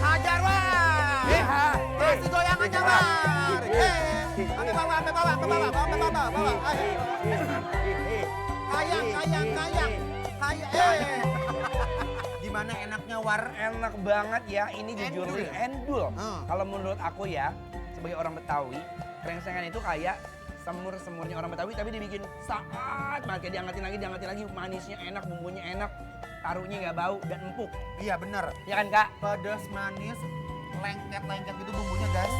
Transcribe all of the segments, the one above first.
Hajar War. Kasih goyangannya War. Sampai bawah, sampai bawah, ke bawah, bawah. Ayo. Kayang. Gimana enaknya War? Enak banget ya, ini jujur Endul. endul. Kalau menurut aku ya, sebagai orang Betawi, krengsengan itu kayak semur-semurnya orang Betawi tapi dibikin saat banget, kayak diangetin lagi, manisnya enak, bumbunya enak, taruhnya nggak bau dan empuk. Iya bener. Ya kan Kak? Pedas, manis, lengket gitu bumbunya guys.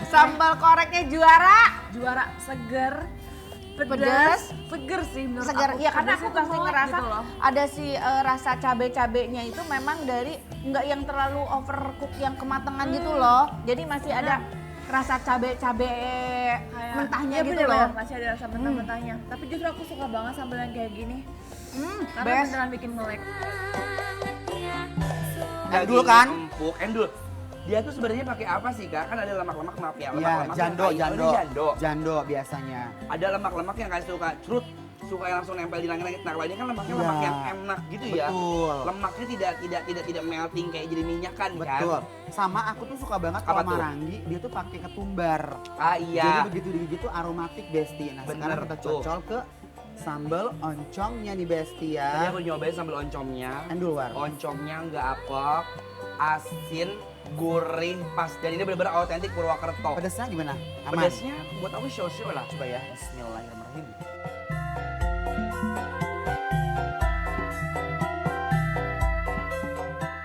Sambal koreknya juara seger, pedas, seger sih menurut Segar, aku. ya karena aku Pedasnya tuh pasti melek ngerasa gitu loh. ada si rasa cabe-cabenya itu memang dari nggak yang terlalu overcook yang kematangan gitu loh. Jadi masih ada rasa cabe-cabe Kayak- mentahnya iya, gitu bener-bener, loh. masih ada rasa mentah-mentahnya. Tapi justru aku suka banget sambal yang kayak gini. Karena Best. beneran bikin melek. Endul kan? Empuk, endul. Dia tuh sebenarnya pakai apa sih Kak? Kan ada lemak-lemak, maaf ya, Iya, lemak-lemak yang kayak- jando biasanya. Ada lemak-lemak yang kayak suka yang langsung nempel di langit-langit. Nah, kalau ini kan lemaknya Iya. lemak yang enak gitu ya. Betul. Lemaknya tidak melting kayak jadi minyakan kan. Betul. Sama aku tuh suka banget Apa kalau tuh? marangi, dia tuh pakai ketumbar. Ah Jadi iya. begitu digigit tuh aromatik Besti. Nah, Bener sekarang kita tuh. cocol ke sambal oncomnya nih Besti Tadi ya. aku nyobain sambal oncomnya. Endul War. Oncomnya nggak apek, asin, gurih, pas. Dan ini benar-benar autentik Purwokerto. Pedasnya gimana? Aman? Pedasnya buat aku show lah. Coba ya. Bismillahirrahmanirrahim.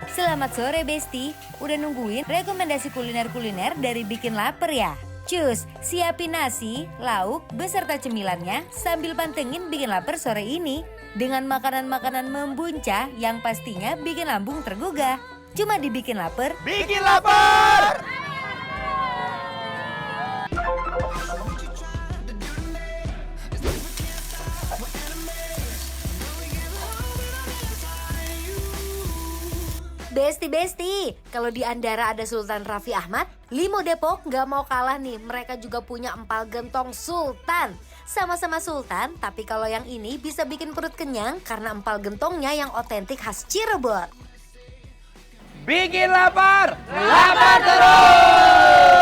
Selamat sore Besti, udah nungguin rekomendasi kuliner-kuliner dari Bikin Laper ya? Cus, siapin nasi, lauk, beserta cemilannya sambil pantengin Bikin Laper sore ini. Dengan makanan-makanan membuncah yang pastinya bikin lambung tergugah. Cuma dibikin Laper. Bikin lapar! Besti, kalau di Andara ada Sultan Raffi Ahmad, Limo Depok nggak mau kalah nih, mereka juga punya empal gentong Sultan. Sama-sama Sultan, tapi kalau yang ini bisa bikin perut kenyang karena empal gentongnya yang otentik khas Cirebon. Bikin lapar! Lapar terus!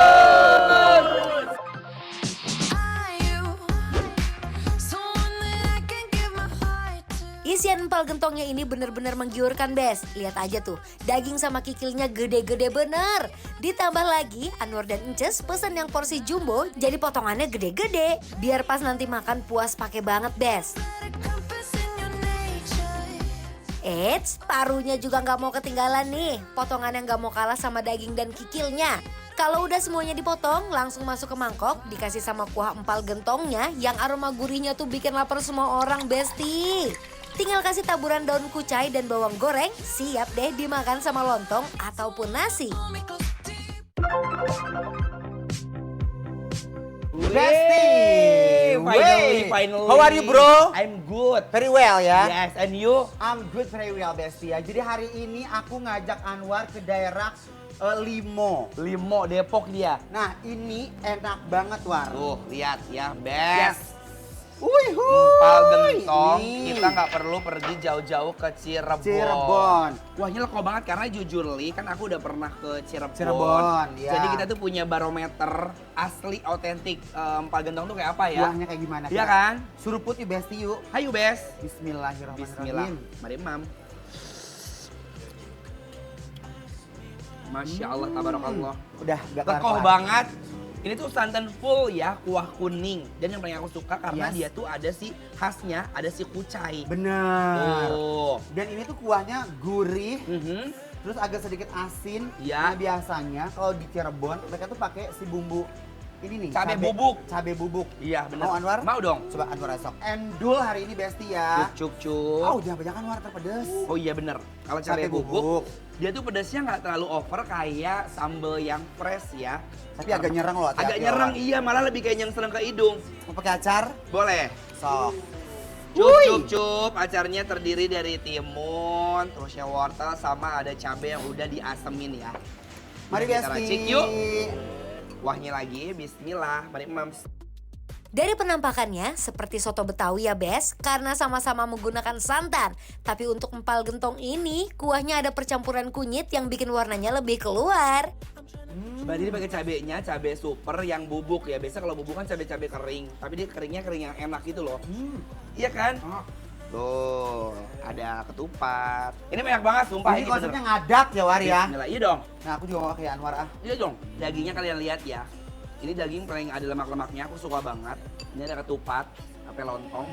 Isian empal gentongnya ini bener-bener menggiurkan Bes. Lihat aja tuh, daging sama kikilnya gede-gede bener. Ditambah lagi, Anwar dan Ences pesan yang porsi jumbo, jadi potongannya gede-gede. Biar pas nanti makan puas pakai banget Bes. Eits, paruhnya juga nggak mau ketinggalan nih. Potongan yang nggak mau kalah sama daging dan kikilnya. Kalau udah semuanya dipotong, langsung masuk ke mangkok, dikasih sama kuah empal gentongnya yang aroma gurihnya tuh bikin lapar semua orang Besti. Tinggal kasih taburan daun kucai dan bawang goreng, siap deh dimakan sama lontong ataupun nasi. Besti! Finally. How are you bro? I'm good. Very well ya. Yes, and you? I'm good, very well Besti ya. Jadi hari ini aku ngajak Anwar ke daerah Limo. Limo Depok dia. Nah ini enak banget War. Tuh, lihat ya, best. Wih, Empal gentong, Ini. kita nggak perlu pergi jauh-jauh ke Cirebon. Cirebon. Wah ini leko banget karena jujur Li, kan aku udah pernah ke Cirebon. Cirebon, ya. Jadi kita tuh punya barometer asli otentik empal gentong tuh kayak apa ya? Kuahnya kayak gimana? Iya kan? Suruput yuk Besti yuk. Hayu bes. Bismillahirrahmanirrahim. Bismillah. Mari mam. Masya Allah, tabarakallah. Udah gak Lekoh banget. Ini tuh santan full ya, kuah kuning. Dan yang paling aku suka karena Yes. dia tuh ada si khasnya, ada si kucai. Bener. Oh. Dan ini tuh kuahnya gurih, Mhm. terus agak sedikit asin. Iya. Nah biasanya kalau di Cirebon mereka tuh pakai si bumbu ini nih. Cabai bubuk. Cabai bubuk. Iya bener. Mau Anwar? Mau dong. Coba Anwar esok. Endul hari ini Besti ya. Cuk. Oh jangan banyak Anwar terpedes. Oh iya bener. Kalau cabai bubuk, dia tuh pedasnya nggak terlalu over kayak sambal yang fresh ya. Tapi agak nyerang loh. Agak hati-hati, nyerang, Anwar. iya malah lebih kayak nyengseleng ke hidung. Mau pakai acar? Boleh. Sok. Cup. Acarnya terdiri dari timun, terus ya wortel sama ada cabai yang udah diasemin ya. Mari Nah, kita Besti. racik yuk. Kuahnya lagi, bismillah. Mari Mams. Dari penampakannya seperti soto Betawi ya Bes, karena sama-sama menggunakan santan. Tapi untuk empal gentong ini, kuahnya ada percampuran kunyit yang bikin warnanya lebih keluar. Berarti dia pakai cabenya, cabe super yang bubuk ya. Biasa kalau bubuk kan cabe-cabe kering, tapi dia keringnya kering yang enak gitu loh. Iya kan? Tuh, ada ketupat. Ini banyak banget sumpah Ini bener. konsepnya ngadak ya, War ya. Bismillah. Iya dong. Nah, aku juga mau kayak Anwar ah. Iya dong. Dagingnya kalian lihat ya. Ini daging paling ada lemak-lemaknya, aku suka banget. Ini ada ketupat, sampai lontong.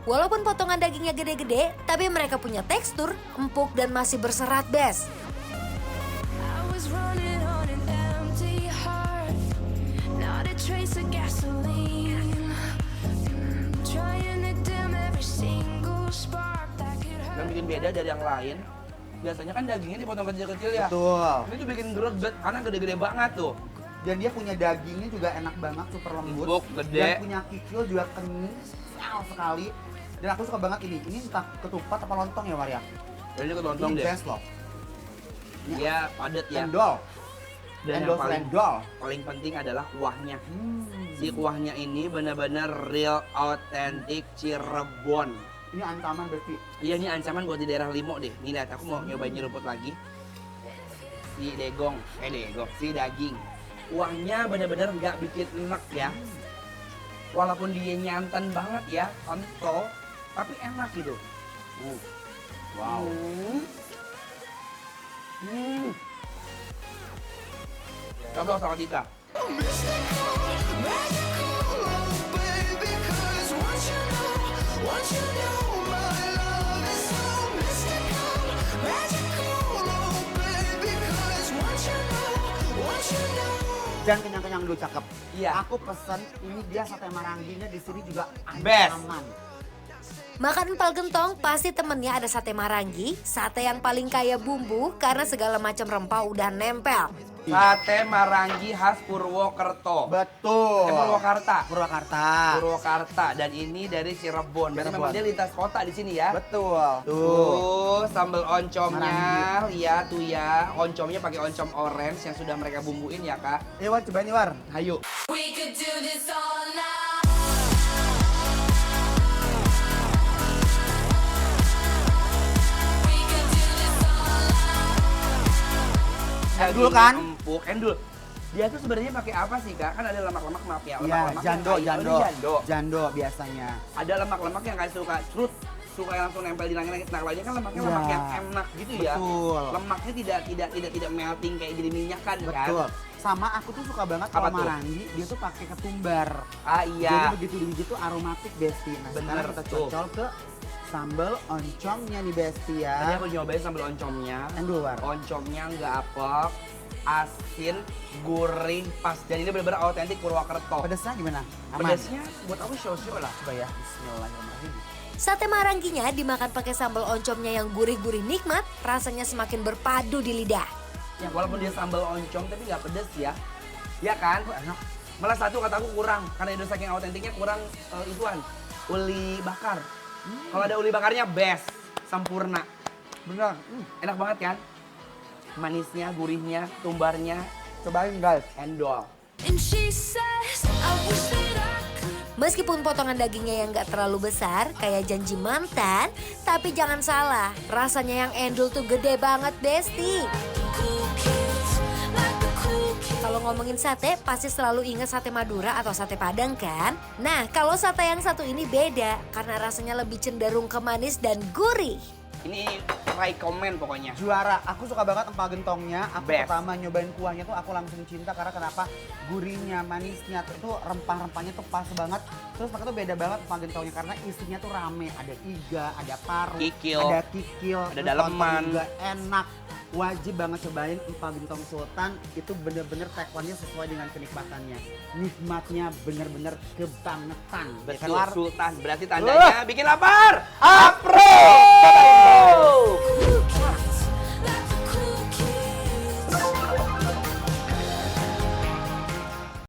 Walaupun potongan dagingnya gede-gede, tapi mereka punya tekstur empuk dan masih berserat Bes. I was running on an empty heart, not a trace of gasoline. Trying to dim every single spark that could Yang hurt. bikin beda dari yang lain, biasanya kan dagingnya dipotong kecil-kecil ya. Betul. Ini tuh bikin greget karena gede-gede banget tuh. Dan dia punya dagingnya juga enak banget, super lembut. Empuk, gede. Dan punya kikil juga kenyal sekali. Dan aku suka banget ini. Ini entah ketupat apa lontong ya, War ya. Ini ke lontong Ini deh. best loh. Dia padat ya. Endol. Dan Endol yang selendol. paling penting adalah kuahnya. Si kuahnya ini benar-benar real authentic Cirebon. Ini ancaman Besti. Iya, ini ancaman buat di daerah Limo deh. Nih lihat, aku mau nyobain nyeruput lagi. Si si daging. Kuahnya benar-benar nggak bikin enak ya. Walaupun dia nyantan banget ya, kental, tapi enak gitu. Wow. Coba sama kita. Jangan kenyang-kenyang dulu cakep. Iya. Aku pesen ini dia sate marangginya di sini juga Best. ancaman. Makan empal gentong pasti temennya ada sate marangi, sate yang paling kaya bumbu karena segala macam rempah udah nempel. Sate Marangi khas Purwokerto. Betul. Purwakarta. Purwakarta. Purwakarta, dan ini dari Cirebon. Berarti Cirebon. memang dia lintas kota di sini ya. Betul. Tuh, sambal oncomnya, Marangi. lihat tuh ya. Oncomnya pakai oncom orange yang sudah mereka bumbuin ya, Kak. War, cobain nih, War. Hayu. We could do this all night. We could do this all night. Endul kan? Empuk, endul. Dia tuh sebenarnya pakai apa sih, Kak? Kan ada lemak-lemak, maaf ya. Iya, Lemak-lemak yang jando, kayak- jando. Oh, ini jando. Jando biasanya. Ada lemak-lemak yang kayak suka yang langsung nempel di langit-langit. Nah, kalau ini kan lemaknya Iya. lemak yang enak gitu ya. Betul. Lemaknya tidak melting kayak jadi minyak kan. Betul. Sama aku tuh suka banget Apa kalau tuh? marangi, dia tuh pakai ketumbar. Ah Jadi iya. begitu digigit tuh aromatik Besti. Nah, Bener, sekarang kita tuh. cocol ke sambal oncomnya nih Besti Tadi ya. aku nyobain sambal oncomnya. Endul, War. Oncomnya nggak apek, asin, gurih, pas. Dan ini benar-benar autentik Purwokerto. Pedesnya gimana? Aman? Pedasnya buat aku show-show lah. Coba ya. Bismillahirrahmanirrahim. Sate maranginya dimakan pakai sambal oncomnya yang gurih-gurih nikmat, rasanya semakin berpadu di lidah. Ya, walaupun dia sambal oncom tapi nggak pedes ya. Ya kan? Enak. Malah satu kataku kurang, karena itu saking autentiknya kurang ituan. Uli bakar. Kalau ada uli bakarnya best, sempurna. Bener. Enak banget kan? Manisnya, gurihnya, tumbarnya, Cobain guys. endol. And she says, I wish that I could. Meskipun potongan dagingnya yang gak terlalu besar, kayak janji mantan, tapi jangan salah, rasanya yang endul tuh gede banget, Besti. Cool kids, like the cool kids. Kalau ngomongin sate, pasti selalu ingat sate Madura atau sate Padang kan? Nah, kalau sate yang satu ini beda, karena rasanya lebih cenderung ke manis dan gurih. Ini recommend pokoknya. Juara, aku suka banget empal gentongnya. Aku Best. pertama nyobain kuahnya tuh aku langsung cinta karena kenapa? Gurihnya, manisnya tuh rempah-rempahnya tuh pas banget. Terus mereka tuh beda banget empal gentongnya karena isinya tuh rame. Ada iga, ada paru, Kikil. ada kikil, Ada terus daleman. lontong juga enak. Wajib banget cobain empal gentong Sultan. Itu bener-bener tekonya sesuai dengan kenikmatannya. Nikmatnya bener-bener kebangetan. Betul, Kelar. Sultan. Berarti tandanya bikin lapar. Apro!